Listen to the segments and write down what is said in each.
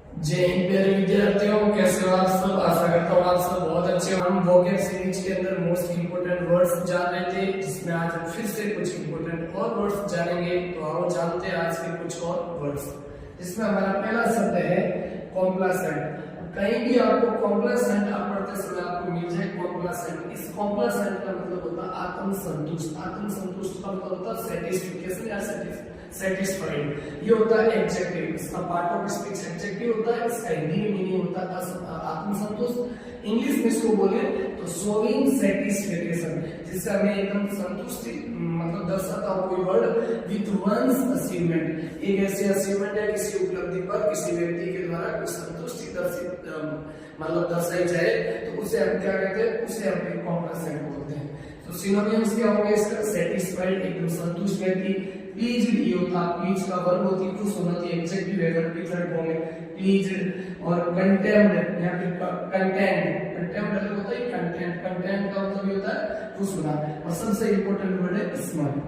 जय हिंद प्यारे विद्यार्थियों, कैसे हो आप सब। आशा करता हूँ आप सब बहुत अच्छे हो। हम वोकैब सीरीज के अंदर मोस्ट इंपोर्टेंट वर्ड्स जान रहे थे, जिसमें आज हम फिर से कुछ इंपोर्टेंट और वर्ड्स जानेंगे। तो आओ जानते हैं आज के कुछ और वर्ड्स, जिसमें हमारा पहला शब्द है कॉम्प्लासेंट। कहीं भी आपको कॉम्प्लासेंट आप पढ़ते समय आपको मिल जाए कॉम्प्लासेंट। इस कॉम्प्लासेंट का मतलब होता है आत्मसंतुष्ट। आत्मसंतुष्ट का मतलब होता है सेटिस्फिकेशन या सेटिस्फाइड। ये होता है एडजेक्टिव, इसका पार्ट ऑफ स्पीच एडजेक्टिव होता है। इसका हिंदी में मीनिंग होता है आत्मसंतुष्ट। इंग्लिश में इसको बोले तो शोइंग सेटिस्फैक्शन, जिससे हमें एकदम संतुष्टि मतलब दर्शाता हो कोई वर्ड विद वंस अचीवमेंट। एक ऐसी अचीवमेंट है किसी उपलब्धि पर किसी व्यक्ति के द्वारा कोई संतुष्टि मतलब दर्शाई जाए तो उसे हम क्या कहते हैं, उसे हम कॉम्प्लासेंट बोलते हैं। तो सिनोनिम्स क्या होंगे इसका, सेटिस्फाइड एकदम संतुष्ट व्यक्ति। प्लीज्ड ये होता है, प्लीज का वर्ब होती है खुश होना, तो एडजेक्टिव है अगर प्लीज्ड फॉर्म में प्लीज्ड। और कंटेम्प्ड या फिर कंटेंट, कंटेम्प्ट होता है कंटेंट, कंटेंट का मतलब ये होता है खुश होना। और सबसे इंपॉर्टेंट वर्ड है स्माइल।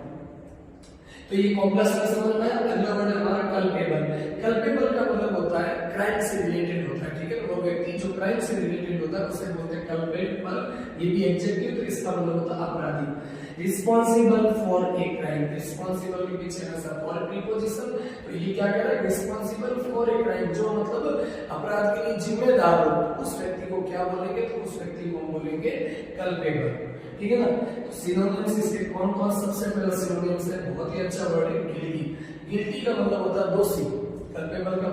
तो ये कॉम्प्लेक्स का समझ में। अगला वर्ड है हमारा कल्पेबल। कल्पेबल का मतलब होता है क्राइम से रिलेटेड होता है, ठीक है। वो व्यक्ति जो क्राइम से रिलेटेड होता है उसे बोलते हैं कल्पेबल। ये भी एडजेक्टिव, तो इसका मतलब होता है अपराधी। Responsible for a crime, responsible के पीछे ऐसा फॉर प्रीपोजिशन। तो ये क्या कह रहा है, रिस्पॉन्सिबल फॉर ए क्राइम, जो मतलब अपराध के लिए जिम्मेदार हो, उस व्यक्ति को क्या बोलेंगे, तो उस व्यक्ति को बोलेंगे कल्पेबल, ठीक है ना। तो सिनोनिम्स इसके कौन कौन, सबसे पहला सिनोनिम्स है बहुत ही अच्छा वर्ड है गिल्टी। गिल्टी का मतलब होता है दोषी। कल्पेबल का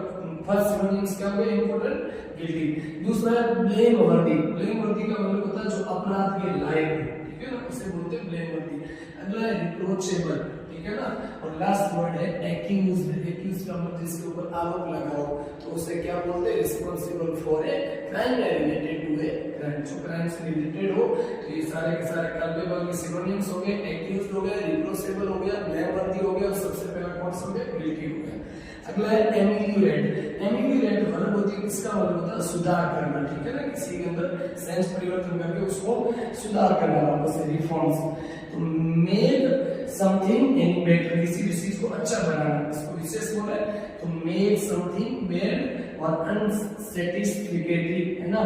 फर्स्ट सिनोनिम्स क्या होगा, इंपॉर्टेंट, गिल्टी। दूसरा है ब्लेम वर्दी। ब्लेम वर्दी का मतलब होता है जो अपराध के लायक, ठीक है ना, उसे बोलते हैं ब्लेम वर्दी। अगला है रिप्रोचेबल, ठीक है ना। और लास्ट वर्ड है एक्यूज्ड। एक्यूज्ड का मतलब जिसके ऊपर आरोप लगा हो, तो उसे क्या बोलते हैं, responsible for a crime related to a crime, जो क्राइम से रिलेटेड हो। तो ये सारे के सारे कल्पेबल के सिनोनिम्स हो गए, एक्यूज्ड हो गया, रिप्रोचेबल हो गया, ब्लेम वर्दी हो गया, और सबसे पहला कौन सा हो गया, गिल्टी हो गया। अगला है एमिलियोरेट। एमिलियोरेट वर्ब होती है, इसका मतलब होता है सुधार करना, ठीक है ना, किसी के अंदर सेंस परिवर्तन करके उसको सुधार करना, वापस से रिफॉर्म्स। तो मेक समथिंग एनी बेटर, किसी भी चीज को अच्छा बनाना, इसको विशेष बोला है। तो मेक समथिंग बेटर और अनसेटिस्फैक्टरी, है ना,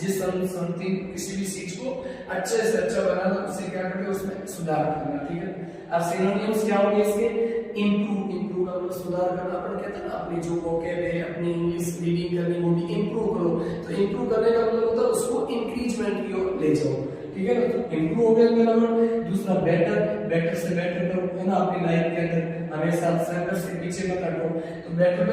जिस समथिंग किसी भी चीज को अच्छे से अच्छा बनाना, उसे क्या करते हैं, उसमें सुधार करना, ठीक है। अब सिनोनिम्स क्या होंगे इसके, इम्प्रूव। इम्प्रूव का मतलब सुधार करना। अपन कहते हैं ना अपनी जो वोकैब है, अपनी इंग्लिश रीडिंग करनी वो भी इम्प्रूव करो। तो इम्प्रूव करने का मतलब होता है उसको इंक्रीजमेंट की ओर ले जाओ, ठीक है ना। तो इम्प्रूव हो गया पहला वर्ड। दूसरा बेटर, बेटर से बेटर करो, है ना, अपनी लाइफ के अंदर हमेशा संघर्ष के पीछे मत हटो। तो बेटर